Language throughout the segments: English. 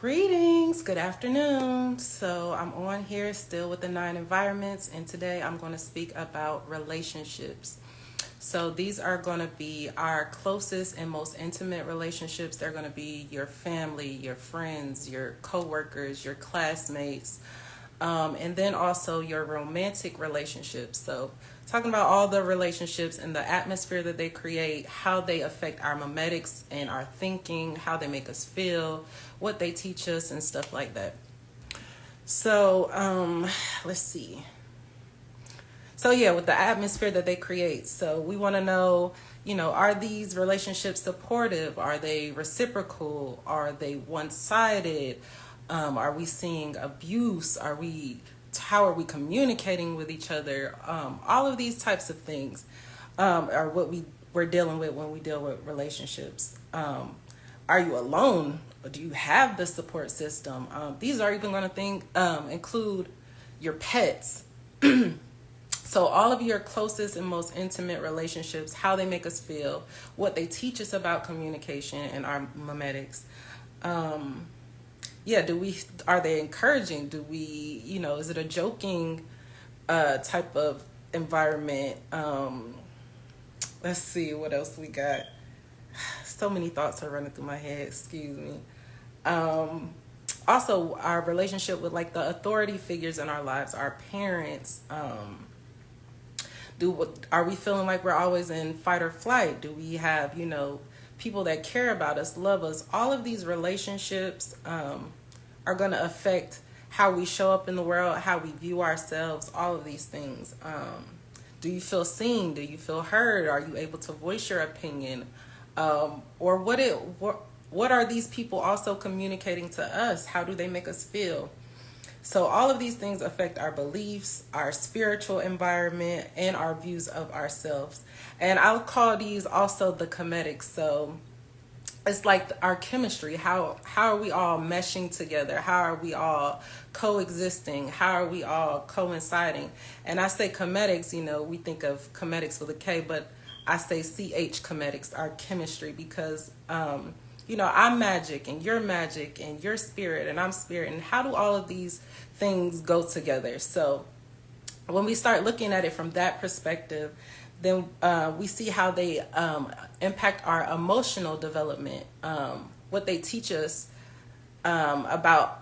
Greetings, good afternoon. So I'm on here still with the 9 environments, and today I'm going to speak about relationships. So these are going to be our closest and most intimate relationships. They're going to be your family, your friends, your coworkers, your classmates, and then also your romantic relationships. So talking about all the relationships and the atmosphere that they create, how they affect our mimetics and our thinking, how they make us feel, what they teach us, and stuff like that. So let's see. So yeah, with the atmosphere that they create. So we want to know, are these relationships supportive? Are they reciprocal? Are they one-sided? Are we seeing abuse? How are we communicating with each other? All of these types of things are what we're dealing with when we deal with relationships. Are you alone? Or do you have the support system? These are even going to include your pets. So all of your closest and most intimate relationships, how they make us feel, what they teach us about communication and our mimetics. Are they encouraging? Is it a joking type of environment? Let's see what else we got. So many thoughts are running through my head, excuse me. Also our relationship with like the authority figures in our lives, our parents. Are we feeling like we're always in fight or flight? Do we have, people that care about us, love us? All of these relationships are going to affect how we show up in the world, how we view ourselves, all of these things. Do you feel seen? Do you feel heard? Are you able to voice your opinion? Or what are these people also communicating to us? How do they make us feel? So all of these things affect our beliefs, our spiritual environment, and our views of ourselves. And I'll call these also the comedics. So it's like our chemistry. How are we all meshing together? How are we all coexisting? How are we all coinciding? And I say comedics, we think of comedics with a K, but I say CH comedics, our chemistry, because I'm magic and you're spirit and I'm spirit. And how do all of these things go together? So when we start looking at it from that perspective, then we see how they impact our emotional development, what they teach us about,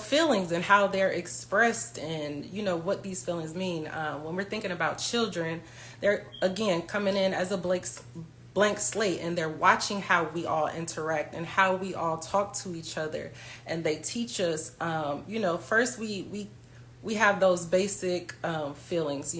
feelings and how they're expressed and, what these feelings mean. When we're thinking about children, they're, again, coming in as a blank slate, and they're watching how we all interact and how we all talk to each other, and they teach us first we have those basic feelings,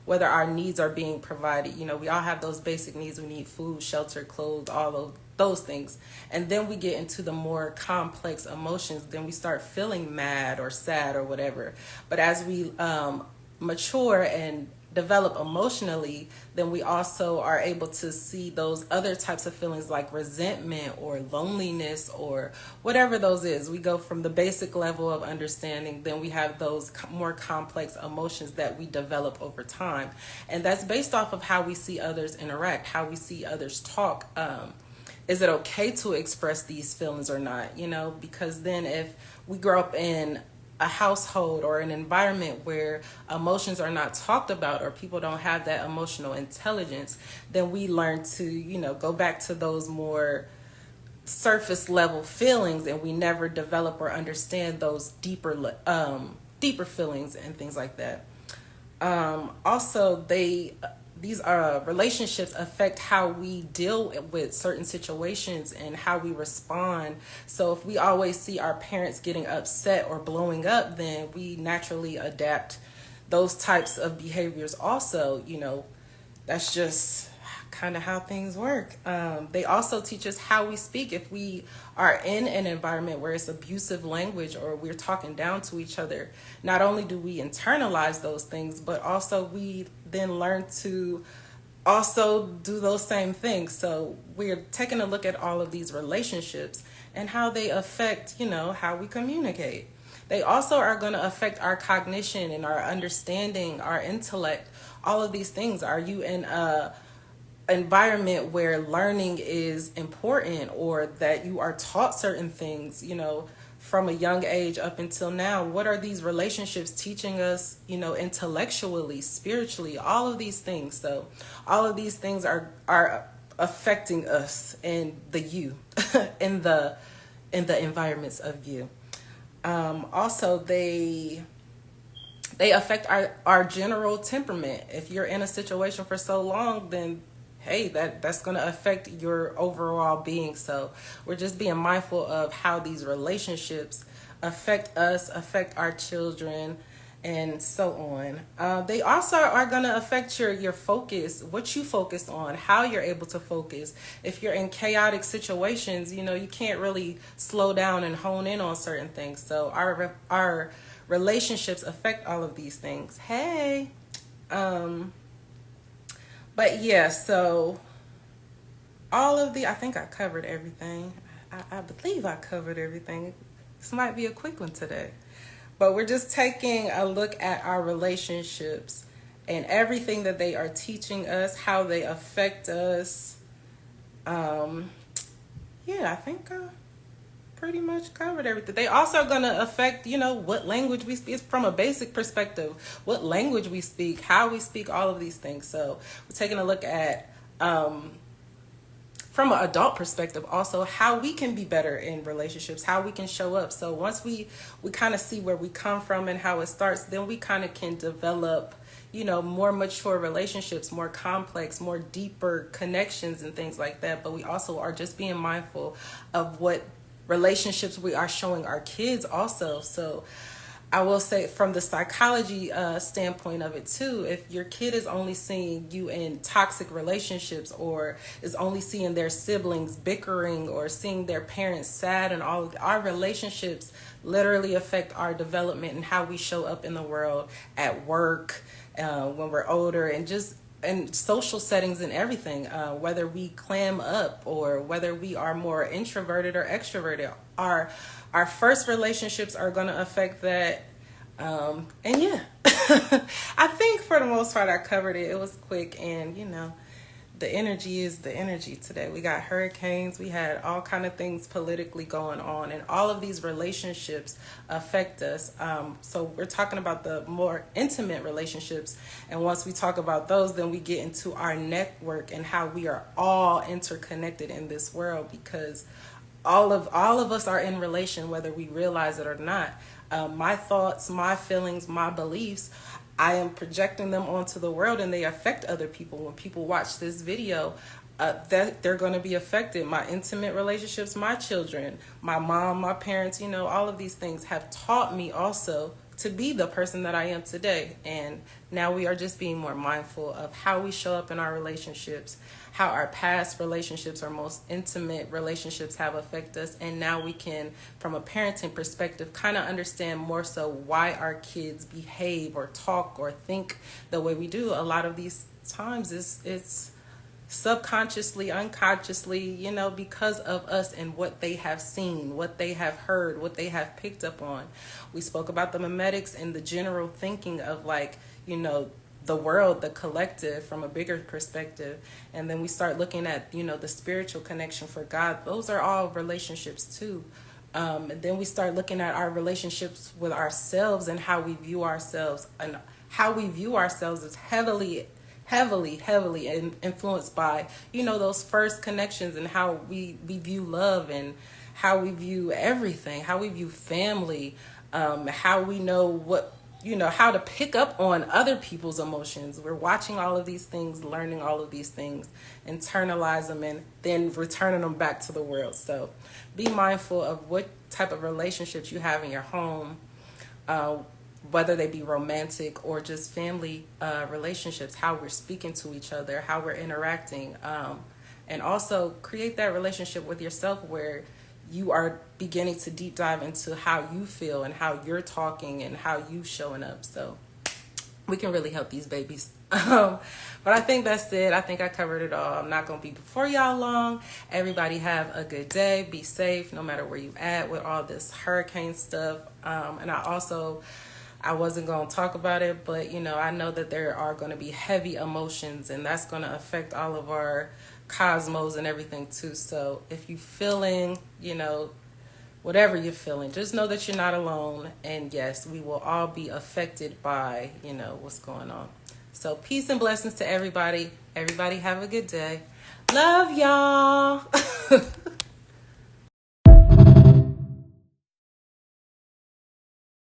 whether our needs are being provided. We all have those basic needs. We need food, shelter, clothes, all of those things. And then we get into the more complex emotions. Then we start feeling mad or sad or whatever. But as we mature and develop emotionally, then we also are able to see those other types of feelings like resentment or loneliness or whatever those is. We go from the basic level of understanding, then we have those more complex emotions that we develop over time. And that's based off of how we see others interact, how we see others talk. Is it okay to express these feelings or not? Because then if we grow up in a household or an environment where emotions are not talked about or people don't have that emotional intelligence, then we learn to, go back to those more surface level feelings, and we never develop or understand those deeper feelings and things like that. Also, these relationships affect how we deal with certain situations and how we respond. So if we always see our parents getting upset or blowing up, then we naturally adapt those types of behaviors also. That's just kind of how things work. They also teach us how we speak. If we are in an environment where it's abusive language or we're talking down to each other, not only do we internalize those things, but also we then learn to also do those same things. So we're taking a look at all of these relationships and how they affect, how we communicate. They also are going to affect our cognition and our understanding, our intellect, all of these things. Are you in a environment where learning is important, or that you are taught certain things, from a young age up until now. What are these relationships teaching us, intellectually, spiritually, all of these things? So all of these things are affecting us and the you in the environments of you. Also, they affect our general temperament. If you're in a situation for so long, then hey, that's going to affect your overall being. So we're just being mindful of how these relationships affect us, affect our children, and so on. They also are going to affect your focus, what you focus on, how you're able to focus. If you're in chaotic situations, you can't really slow down and hone in on certain things. So our relationships affect all of these things. Hey. But yeah, so I think I covered everything. I believe I covered everything. This might be a quick one today. But we're just taking a look at our relationships and everything that they are teaching us, how they affect us. I think I pretty much covered everything. They also are going to affect, what language we speak. It's from a basic perspective, what language we speak, how we speak, all of these things. So we're taking a look at, from an adult perspective, also how we can be better in relationships, how we can show up. So once we kind of see where we come from and how it starts, then we kind of can develop, more mature relationships, more complex, more deeper connections and things like that. But we also are just being mindful of what relationships we are showing our kids also. So I will say, from the psychology standpoint of it too, if your kid is only seeing you in toxic relationships, or is only seeing their siblings bickering, or seeing their parents sad, and all of our relationships literally affect our development and how we show up in the world, at work, when we're older, and just in social settings and everything, whether we clam up or whether we are more introverted or extroverted. Our first relationships are going to affect that. And yeah, I think for the most part I covered it. It was quick, and the energy is the energy today. We got hurricanes, we had all kind of things politically going on, and all of these relationships affect us. So we're talking about the more intimate relationships, and once we talk about those, then we get into our network and how we are all interconnected in this world, because all of us are in relation, whether we realize it or not. My thoughts, my feelings, my beliefs, I am projecting them onto the world, and they affect other people. When people watch this video, that they're going to be affected. My intimate relationships, my children, my mom, my parents, all of these things have taught me also to be the person that I am today. And now we are just being more mindful of how we show up in our relationships, how our past relationships, our most intimate relationships, have affected us. And now we can, from a parenting perspective, kind of understand more so why our kids behave or talk or think the way we do. A lot of these times it's subconsciously, unconsciously, because of us and what they have seen, what they have heard, what they have picked up on. We spoke about the memetics and the general thinking of the world, the collective, from a bigger perspective. And then we start looking at, the spiritual connection for God. Those are all relationships too. And then we start looking at our relationships with ourselves and how we view ourselves. And how we view ourselves is heavily influenced by, those first connections, and how we view love, and how we view everything, how we view family, how we know how to pick up on other people's emotions. We're watching all of these things, learning all of these things, internalize them, and then returning them back to the world. So be mindful of what type of relationships you have in your home, whether they be romantic or just family relationships, how we're speaking to each other, how we're interacting, and also create that relationship with yourself where you are beginning to deep dive into how you feel and how you're talking and how you showing up. So we can really help these babies. But I think that's it. I think I covered it all. I'm not going to be before y'all long. Everybody have a good day. Be safe no matter where you at with all this hurricane stuff. And I also I wasn't going to talk about it, but you know, I know that there are going to be heavy emotions, and that's going to affect all of our cosmos and everything too. So if you're feeling, you know, whatever you're feeling, just know that you're not alone. And yes, we will all be affected by, you know, what's going on. So peace and blessings to everybody. Everybody have a good day. Love y'all.